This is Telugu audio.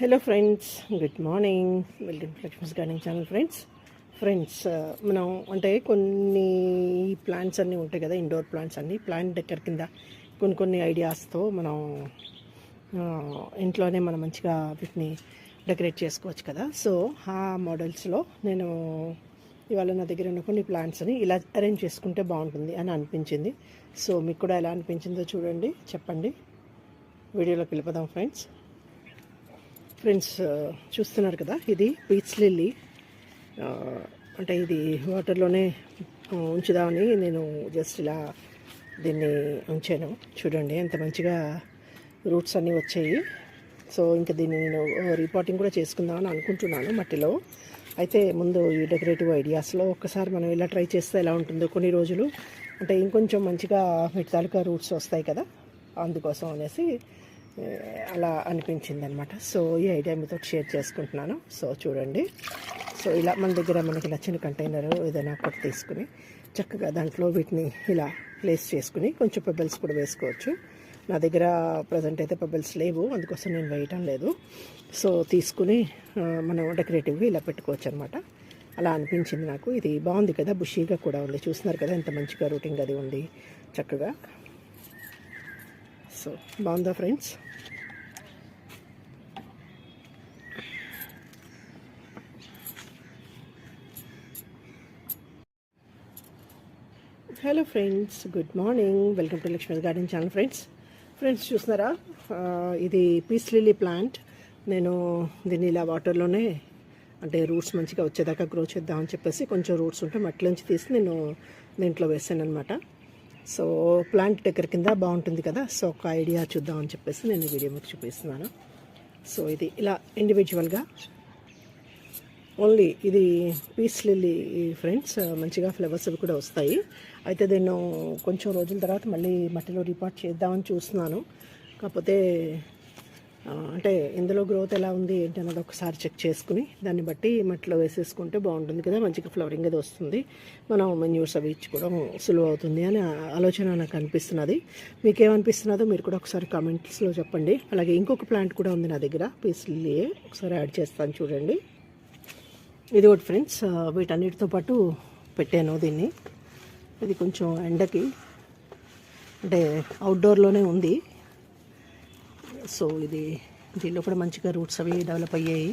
Hello friends, good morning. Welcome to Lakshmi's gardening channel. Friends మనం అంటే కొన్ని ప్లాంట్స్ అన్నీ ఉంటాయి కదా, ఇండోర్ ప్లాంట్స్ అన్నీ ప్లాంట్ డెకర్ కింద కొన్ని ఐడియాస్తో మనం ఇంట్లోనే మనం మంచిగా వీటిని డెకరేట్ చేసుకోవచ్చు కదా. సో ఆ మోడల్స్లో నేను ఇవాళ నా దగ్గర ఉన్న కొన్ని ప్లాంట్స్ని ఇలా అరేంజ్ చేసుకుంటే బాగుంటుంది అని అనిపించింది. సో మీకు కూడా ఎలా అనిపించిందో చూడండి, చెప్పండి. వీడియోలోకి వెళ్ళిపోదాం ఫ్రెండ్స్. చూస్తున్నారు కదా, ఇది పీచ్ లిల్లీ. అంటే ఇది వాటర్లోనే ఉంచుదామని నేను జస్ట్ ఇలా దీన్ని ఉంచాను. చూడండి ఎంత మంచిగా రూట్స్ అన్నీ వచ్చాయి. సో ఇంకా దీన్ని నేను రీపాటింగ్ కూడా చేసుకుందామని అనుకుంటున్నాను మట్టిలో. అయితే ముందు ఈ డెకరేటివ్ ఐడియాస్లో ఒక్కసారి మనం ఇలా ట్రై చేస్తే ఎలా ఉంటుందో, కొన్ని రోజులు అంటే ఇంకొంచెం మంచిగా వీటి తాలూకా రూట్స్ వస్తాయి కదా, అందుకోసం అనేసి అలా అనిపించింది అనమాట. సో ఈ ఐడియా మీతో షేర్ చేసుకుంటున్నాను. సో చూడండి, సో ఇలా మన దగ్గర మనకి నచ్చిన కంటైనర్ ఏదైనా ఒకటి తీసుకుని చక్కగా దాంట్లో వీటిని ఇలా ప్లేస్ చేసుకుని కొంచెం పెబల్స్ కూడా వేసుకోవచ్చు. నా దగ్గర ప్రజెంట్ అయితే పెబల్స్ లేవు, అందుకోసం నేను వేయటం లేదు. సో తీసుకుని మనం డెకరేటివ్గా ఇలా పెట్టుకోవచ్చు అనమాట. అలా అనిపించింది నాకు. ఇది బాగుంది కదా, బుషీగా కూడా ఉంది. చూస్తున్నారు కదా ఎంత మంచిగా రూటింగ్ అది ఉంది చక్కగా. సో బాగుందా friends? Hello friends, good morning. Welcome to Lakshmi's garden channel. Friends చూస్తున్నారా, ఇది పీస్ లిల్లీ ప్లాంట్. నేను దీన్ని ఇలా వాటర్లోనే అంటే రూట్స్ మంచిగా వచ్చేదాకా గ్రో చేద్దామని చెప్పేసి కొంచెం రూట్స్ ఉంటే మట్టిలోంచి తీసి నేను దీంట్లో వేసాను అనమాట. సో ప్లాంట్ డెకర్ కింద బాగుంటుంది కదా. సో ఒక ఐడియా చూద్దామని చెప్పేసి నేను ఈ వీడియో మీకు చూపిస్తున్నాను. సో ఇది ఇలా ఇండివిజువల్గా ఓన్లీ ఇది పీస్ లిల్లీ ఫ్రెండ్స్. మంచిగా ఫ్లవర్స్ అవి కూడా వస్తాయి. అయితే దీన్ని కొంచెం రోజుల తర్వాత మళ్ళీ మట్టిలో రీపాట్ చేద్దామని చూస్తున్నాను. కాకపోతే అంటే ఇందులో గ్రోత్ ఎలా ఉంది ఏంటి అన్నది ఒకసారి చెక్ చేసుకుని దాన్ని బట్టి మట్టిలో వేసేసుకుంటే బాగుంటుంది కదా, మంచిగా ఫ్లవరింగ్ అది వస్తుంది. మనం మెన్యూర్స్ అవి ఇచ్చుకోవడం సులువు అవుతుంది అని ఆలోచన నాకు అనిపిస్తున్నది. మీకేమనిపిస్తున్నదో మీరు కూడా ఒకసారి కామెంట్స్లో చెప్పండి. అలాగే ఇంకొక ప్లాంట్ కూడా ఉంది నా దగ్గర, పీస్ లిల్లీ, ఒకసారి యాడ్ చేస్తాను చూడండి. ఇది ఒకటి ఫ్రెండ్స్, వీటన్నిటితో పాటు పెట్టాను దీన్ని. ఇది కొంచెం ఎండకి అంటే అవుట్డోర్లోనే ఉంది. సో ఇది దీనిలో కూడా మంచిగా రూట్స్ అవి డెవలప్ అయ్యాయి.